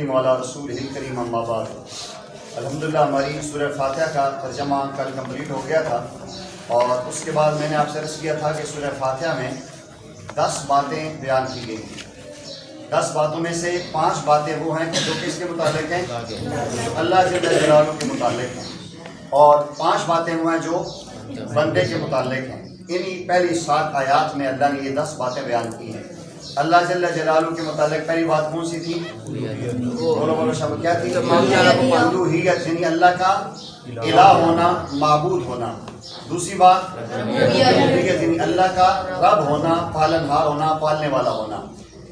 الکریم وعلی رسولہ الکریم اما بعد۔ الحمدللہ ہماری سورہ فاتحہ کا ترجمہ کل کمپلیٹ ہو گیا تھا، اور اس کے بعد میں نے آپ سے عرض کیا تھا کہ سورہ فاتحہ میں 10 باتیں بیان کی گئی ہیں۔ 10 باتوں میں سے 5 باتیں وہ ہیں جو کس کے متعلق ہیں؟ اللہ جل جلالہ کے متعلق ہیں، اور 5 باتیں وہ ہیں جو بندے کے متعلق ہیں۔ انہی پہلی 7 آیات میں اللہ نے یہ 10 باتیں بیان کی ہیں۔ اللہ جل جلالہ کے متعلق پہلی بات کون سی تھی؟ بولو شب کیا تھی؟ الوہیت، یعنی اللہ کا الہ ہونا، معبود ہونا۔ دوسری بات ربوبیت، یعنی اللہ کا رب ہونا، پالنہار ہونا، پالنے والا ہونا۔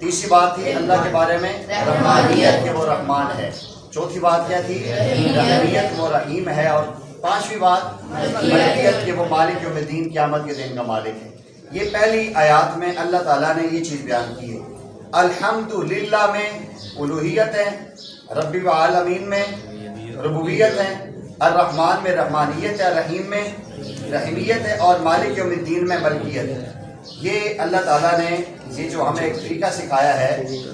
تیسری بات تھی اللہ کے بارے میں رحمانیت، کہ وہ رحمان ہے۔ چوتھی بات کیا تھی؟ رحیمیت، وہ رحیم ہے۔ اور 5ویں بات مالکیت، کہ وہ مالک یوم الدین، قیامت کے دن کا مالک ہے۔ یہ پہلی آیات میں اللہ تعالیٰ نے یہ چیز بیان کی ہے۔ الحمدللہ میں الوہیت ہے، رب العالمین میں ربوبیت ہے، الرحمن میں رحمانیت ہے، رحیم میں رحیمیت ہے، اور مالک یوم الدین میں ملکیت ہے۔ یہ اللہ تعالیٰ نے یہ جو ہمیں ایک طریقہ سکھایا ہے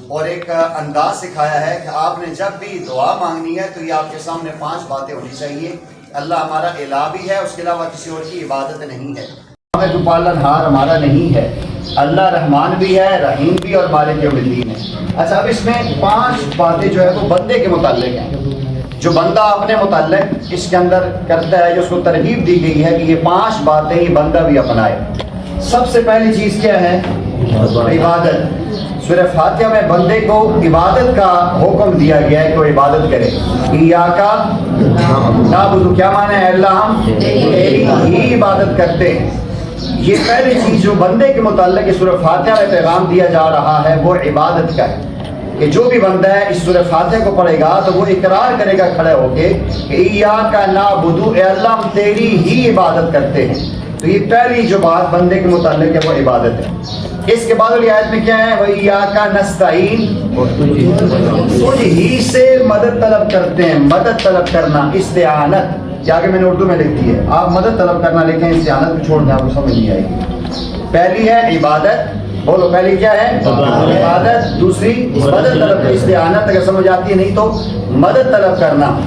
اور ایک انداز سکھایا ہے کہ آپ نے جب بھی دعا مانگنی ہے تو یہ آپ کے سامنے 5 باتیں ہونی چاہیے۔ اللہ ہمارا الہ بھی ہے، اس کے علاوہ کسی اور کی عبادت نہیں ہے۔ ہمیں جو پالنہار ہمارا نہیں ہے۔ اللہ رحمان بھی ہے، رحیم بھی، اور مالک یوم الدین ہے۔ اچھا، اب اس میں 5 باتیں جو ہے وہ بندے کے متعلق ہیں، جو بندہ اپنے متعلق اس کے اندر کرتا ہے، جو اس کو ترغیب دی گئی ہے کہ یہ 5 باتیں یہ بندہ بھی اپنائے۔ سب سے پہلی چیز کیا ہے؟ عبادت۔ سورہ فاتحہ میں بندے کو عبادت کا حکم دیا گیا ہے کہ وہ عبادت کرے۔ ایاکا نعبد، کیا معنی ہے؟ اللہ ہم تیری ہی عبادت کرتے ہیں۔ یہ پہلی چیز جو بندے کے متعلق اس سورہ فاتحہ میں پیغام دیا جا رہا ہے وہ عبادت کا ہے، کہ جو بھی بندہ ہے اس سورہ فاتحہ کو پڑھے گا تو وہ اقرار کرے گا کھڑے ہو کے کہ ایاکا نعبد، اے اللہ ہم تیری ہی عبادت کرتے ہیں۔ تو یہ پہلی جو بات بندے کے متعلق ہے وہ عبادت ہے۔ اس کے بعد والی آیت میں کیا ہے؟ وَإِيَّاكَ نَسْتَعِينُ، تجھ ہی سے مدد طلب کرتے ہیں۔ مدد طلب کرنا، استعانت، یہ آگے میں نے اردو میں لکھ دی ہے، آپ مدد طلب کرنا لکھیں، استعانت کو چھوڑ دیں، آپ کو سمجھ نہیں آئے گی۔ پہلی ہے عبادت، بولو پہلی کیا ہے؟ عبادت۔ دوسری مدد طلب، استعانت اگر سمجھ آتی ہے نہیں تو مدد طلب کرنا۔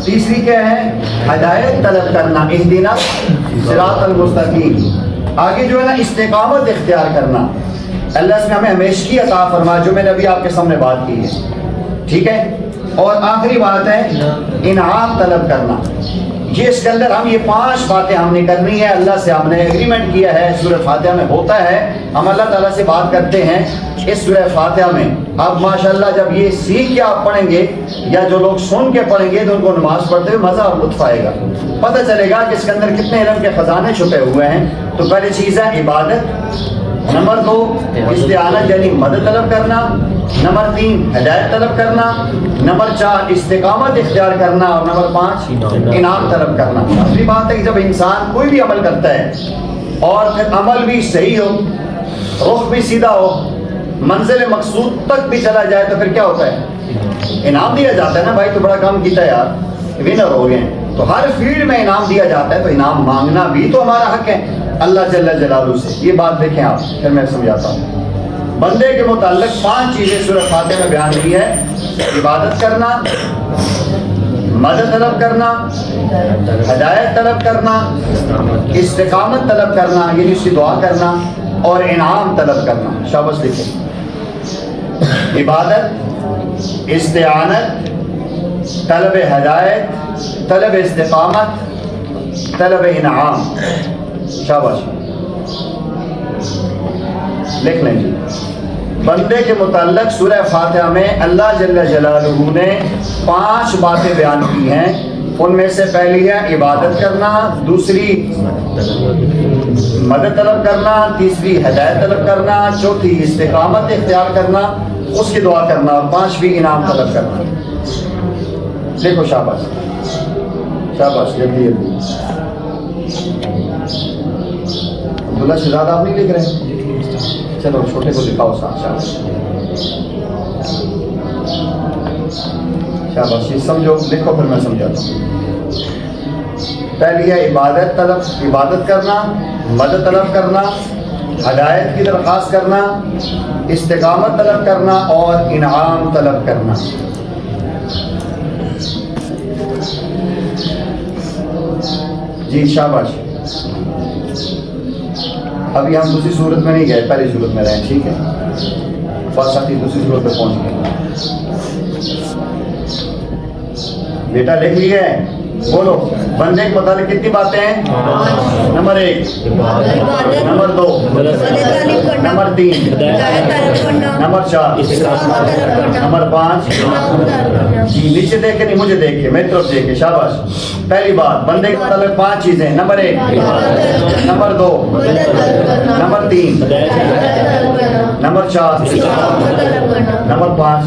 تیسری کیا ہے؟ ہدایت طلب کرنا، اہدنا صراط المستقیم۔ آگے جو ہے نا استقامت اختیار کرنا، اللہ اس میں ہمیں ہمیشگی عطا فرما، جو میں نے ابھی آپ کے سامنے بات کی ہے، ٹھیک ہے۔ اور آخری بات ہے انعام طلب کرنا۔ یہ اس کے اندر ہم یہ 5 باتیں ہم نے کرنی ہے، اللہ سے ہم نے ایگریمنٹ کیا ہے، سورہ فاتحہ میں ہوتا ہے، ہم اللہ تعالیٰ سے بات کرتے ہیں اس سورہ فاتحہ میں۔ اب ماشاءاللہ جب یہ سیکھ کے آپ پڑھیں گے یا جو لوگ سن کے پڑھیں گے تو ان کو نماز پڑھتے ہوئے مزہ اور لطف آئے گا، پتہ چلے گا کہ اس کے اندر کتنے علم کے خزانے چھپے ہوئے ہیں۔ تو پہلی چیز ہے عبادت، نمبر 2 استعانت یعنی مدد طلب کرنا، نمبر 3 ہدایت طلب کرنا، نمبر 4 استقامت اختیار کرنا، اور نمبر 5 انعام طلب کرنا۔ اصلی بات ہے کہ جب انسان کوئی بھی عمل کرتا ہے اور پھر عمل بھی صحیح ہو، رخ بھی سیدھا ہو، منزل مقصود تک بھی چلا جائے تو پھر کیا ہوتا ہے؟ انعام دیا جاتا ہے نا، بھائی تو بڑا کام کیتا ہے یار، ونر ہو گئے۔ تو ہر فیلڈ میں انعام دیا جاتا ہے، تو انعام مانگنا بھی تو ہمارا حق ہے اللہ جل جلالہ سے۔ یہ بات دیکھیں آپ، پھر میں سمجھاتا ہوں۔ بندے کے متعلق 5 چیزیں سورہ فاتحہ میں بیان کی ہے: عبادت کرنا، مدد طلب کرنا، ہدایت طلب کرنا، استقامت طلب کرنا یعنی اس کی دعا کرنا، اور انعام طلب کرنا۔ شاباش لکھیں، عبادت، استعانت، طلب ہدایت، طلب استقامت، طلب انعام۔ شاباش لکھ لیں جی۔ بندے کے متعلق سورہ فاتحہ میں اللہ جل جلالہ نے 5 باتیں بیان کی ہیں۔ ان میں سے پہلی ہے عبادت کرنا، دوسری مدد طلب کرنا، تیسری ہدایت طلب کرنا، چوتھی استقامت اختیار کرنا، اس کی دعا کرنا، اور 5ویں انعام طلب کرنا۔ دیکھو شاباش شاباش، جلدی جلدی۔ عبداللہ سے زیادہ آپ نہیں لکھ رہے؟ چلو چھوٹے کو لکھاؤ ساتھ۔ شاباش شاباش، یہ سمجھو، لکھو پھر میں سمجھاتا ہوں۔ پہلی ہے عبادت کرنا، مدد طلب کرنا، ہدایت کی درخواست کرنا، استقامت طلب کرنا، اور انعام طلب کرنا۔ جی شاباش. ابھی ہم دوسری صورت میں نہیں گئے, پہلی صورت میں رہے, ٹھیک ہے. بس ساتھی دوسری صورت پہ پہنچ گئے. بیٹا لکھ لیے, بولو. بندے کے متعلق کتنی باتیں ہیں؟ Number 1, number 2, number 3, number 4, number 5. جی نیچے دیکھ کے نہیں, مجھے دیکھ کے, میری طرف دیکھ کے. شاباش. پہلی بات, بندے کے متعلق 5 چیزیں. Number 1, number 2, number 3, number 4, number 5.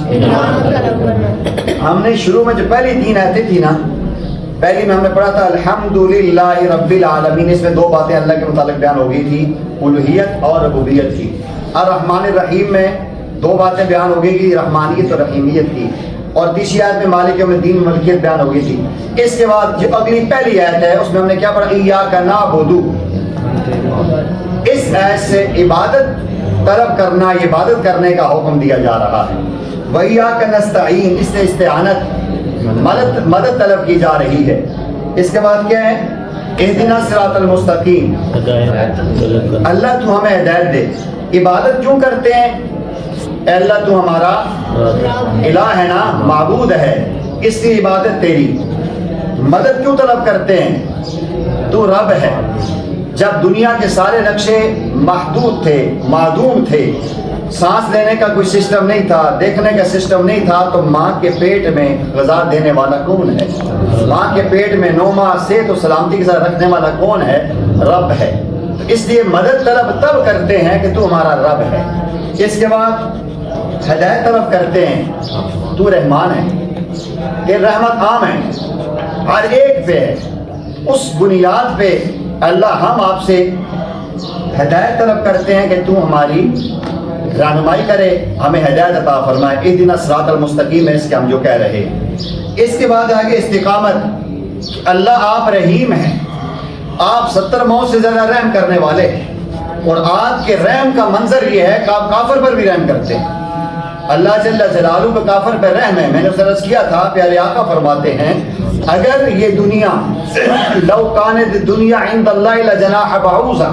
ہم نے شروع میں جو پہلی 3 آیتیں تھی نا, پہلی میں ہم نے پڑھا تھا الحمدللہ رب العالمین. اس میں 2 باتیں اللہ کے متعلق بیان ہو گئی تھی, الوہیت اور ربوبیت کی. الرحمن الرحیم میں 2 باتیں بیان ہو گئی تھی, رحمانیت اور رحیمیت کی. اور تیسری آیت میں مالک یوم الدین ملکیت بیان ہو گئی تھی. اس کے بعد جو اگلی پہلی آیت ہے اس میں ہم نے کیا پڑھا؟ ایاک نعبد. اس آیت سے عبادت طلب کرنا, عبادت کرنے کا حکم دیا جا رہا ہے. وَإِيَّاكَ نَسْتَعِينُ, اس سے استعانت, مدد طلب کی جا رہی ہے. اس کے بعد کیا ہے؟ اہدنا الصراط المستقیم. اللہ تو ہمیں ہدایت دے. عبادت کیوں کرتے ہیں؟ اے اللہ تو ہمارا الہ ہے نا, معبود ہے, اس کی عبادت تیری. مدد کیوں طلب کرتے ہیں؟ تو رب ہے. جب دنیا کے سارے نقشے محدود تھے, معدوم تھے, سانس لینے کا کوئی سسٹم نہیں تھا, دیکھنے کا سسٹم نہیں تھا, تو ماں کے پیٹ میں غذا دینے والا کون ہے؟ ماں کے پیٹ میں 9 ماہ صحت و سلامتی کے ساتھ رکھنے والا کون ہے؟ رب ہے. اس لیے مدد طلب تب کرتے ہیں کہ تو ہمارا رب ہے. اس کے بعد ہدایت طلب کرتے ہیں, تو رحمان ہے, تیری رحمت عام ہے, ہر ایک پہ ہے. اس بنیاد پہ اللہ ہم آپ سے ہدایت طلب کرتے ہیں کہ تو ہماری رہنمائی کرے, ہمیں ہدایت عطا فرمائے. اہدنا الصراط المستقیم ہے اس کے ہم جو کہہ رہے. اس کے بعد آگے استقامت. اللہ آپ رحیم ہیں, آپ 70 ماؤں سے زیادہ رحم کرنے والے ہیں, اور آپ کے رحم کا منظر یہ ہے کہ آپ کافر پر بھی رحم کرتے ہیں. اللہ جل جلالہ کا کافر پہ رحم ہے. میں نے اسے عرض کیا تھا, پیارے آقا فرماتے ہیں اگر یہ دنیا لو کانت الدنیا عند اللہ لجناح بعوضہ,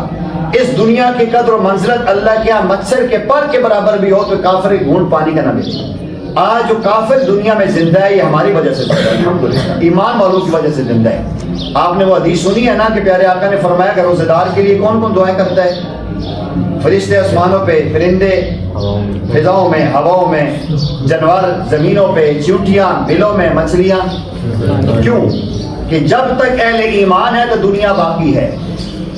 اس دنیا کی قدر و منزلت اللہ کے یہاں مچھر کے پر کے برابر بھی ہو تو کافر ایک گھونٹ پانی کا نہ ملے. آج جو کافر دنیا میں زندہ ہے یہ ہماری وجہ سے زندہ ہے, الحمدللہ ایمان والوں کی وجہ سے زندہ ہے. آپ نے وہ حدیث سنی ہے نا کہ پیارے آقا نے فرمایا کہ روزے دار کے لیے کون کون دعائیں کرتا ہے؟ فرشتے آسمانوں پہ, پرندے فضاؤں میں, ہواؤں میں, جانور زمینوں پہ, چیونٹیاں بلوں میں, مچھلیاں. کیوں کہ جب تک اہل ایمان ہے تو دنیا باقی ہے,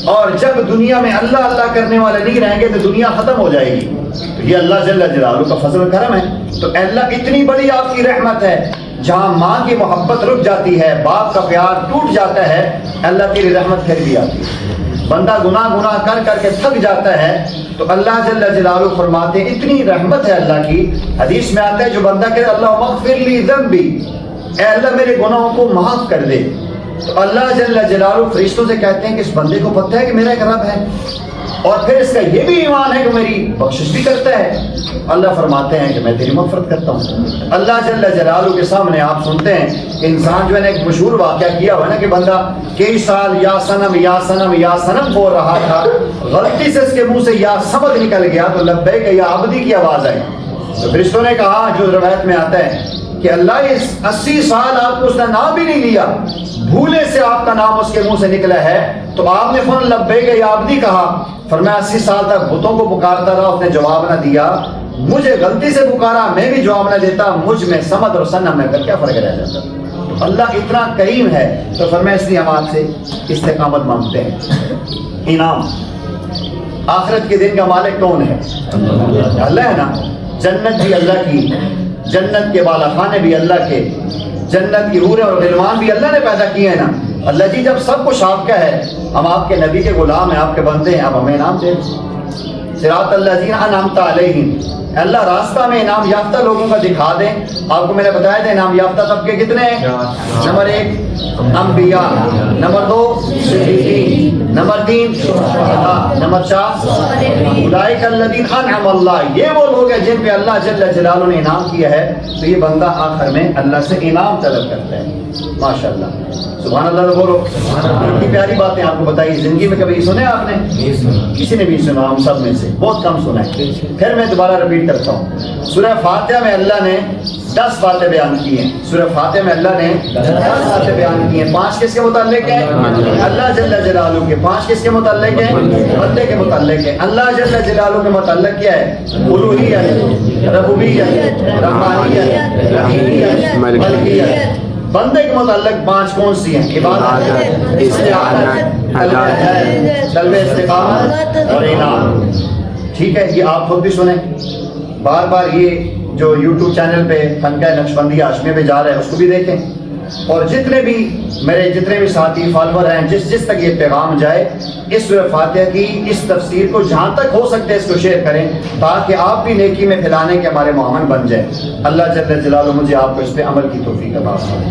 اور جب دنیا میں اللہ اللہ کرنے والے نہیں رہیں گے تو دنیا ختم ہو جائے گی. تو یہ اللہ جل جلالہ کا فضل و کرم ہے. تو اللہ اتنی بڑی آپ کی رحمت ہے, جہاں ماں کی محبت رک جاتی ہے, باپ کا پیار ٹوٹ جاتا ہے, اللہ کی رحمت پھر بھی آتی ہے. بندہ گناہ کر کر کے تھک جاتا ہے تو اللہ جل جلالہ فرماتے ہیں اتنی رحمت ہے اللہ کی. حدیث میں آتا ہے جو بندہ کہے اللہ مغفر لی ذنبی, اے اللہ میرے گناہوں کو معاف کر دے, تو اللہ جل جلالہ فرشتوں سے کہتے ہیں کہ اس بندے کو پتہ ہے کہ میرا ایک رب ہے, اور پھر اس کا یہ بھی ایمان ہے کہ میری بخشش بھی کرتا ہے. اللہ فرماتے ہیں کہ میں تیری مغفرت کرتا ہوں. اللہ جل جلالہ کے سامنے آپ سنتے ہیں انسان جو ہے نا, ایک مشہور واقعہ کیا ہوا ہے نا کہ بندہ کئی سال یا سنم یا سنم یا سنم بول رہا تھا, غلطی سے اس کے منہ سے یا سمد نکل گیا تو لبیک یا عبدی کی آواز آئی. تو فرشتوں نے کہا, جو روایت میں آتا ہے کہ اللہ اس 80 سال آپ کو اس نے نام بھی نہیں لیا, بھولے سے آپ کا نام اس کے منہ سے نکلا ہے, تو آپ نے فوراً لبیک یا عبدی کہا. فرمایا 80 سال تک بتوں کو پکارتا رہا, اس نے جواب نہ دیا, مجھے غلطی سے پکارا, میں بھی جواب نہ دیتا, مجھ میں سمد اور سنم میں کیا فرق رہ جاتا. اللہ اتنا کریم ہے. تو فرمایا اس لیے ہم آپ سے استقامت مانگتے ہیں. انعام آخرت کے دن کا مالک کون ہے؟ اللہ ہے نا. جنت بھی اللہ کی, جنت کے بالا خانے بھی اللہ کے, جنت کی حوریں اور غلمان بھی اللہ نے پیدا کیے ہیں نا. اللہ جی جب سب کچھ آپ کا ہے, ہم آپ کے نبی کے غلام ہیں, آپ کے بندے ہیں, آپ ہمیں انعام دیں. صراط الذین انعمت علیہم, اللہ راستہ میں انعام یافتہ لوگوں کا دکھا دیں. آپ کو میں نے بتایا تھا انعام یافتہ طبقے کتنے ہیں. نمبر 1 انبیاء, نمبر 2 صدیقین, نمبر 3 شہداء, نمبر 4 اولئک الذین انعم اللہ, یہ وہ لوگ ہیں جن پہ اللہ جل جلالہ نے انعام کیا ہے. تو یہ بندہ آخر میں اللہ سے انعام طلب کرتا ہے. ماشاءاللہ. سبحان اللہ تو بولو. اتنی پیاری باتیں آپ کو بتائی, زندگی میں کبھی سنے آپ نے؟ کسی نے بھی سنا, ہم سب میں سے بہت کم سنا ہے. پھر میں دوبارہ رپیٹ کرتا ہوں, سورہ فاتحہ میں اللہ نے 10 باتیں بیان کی ہیں. سورہ فاتحہ میں اللہ نے 10 باتیں بیان کی ہیں. 5 کس کے متعلق ہیں؟ اللہ جل جلالہ کے. 5 کس کے متعلق ہیں؟ بندے کے متعلق ہیں. اللہ جل جلالہ کے متعلق کیا ہے؟ الوہیت, ربوبیت, رحمانیت, رحیمیت, ملکیت. بندے کے متعلق 5 کون سی ہیں؟ عبادت, استعانت, طلب استقامت اور انعام. ٹھیک ہے, یہ آپ خود بھی سنیں بار بار. یہ جو یوٹیوب چینل پہ خانقاہ نقشبندی ہاشمیہ پہ جا رہا ہے اس کو بھی دیکھیں, اور جتنے بھی میرے جتنے بھی ساتھی فالوور ہیں, جس تک یہ پیغام جائے, اس سورہ فاتحہ کی اس تفسیر کو جہاں تک ہو سکتے اس کو شیئر کریں, تاکہ آپ بھی نیکی میں پھیلانے کے ہمارے معاون بن جائیں. اللہ جل جلالہ مجھے آپ کو اس پہ عمل کی توفیق عطا فرمائے.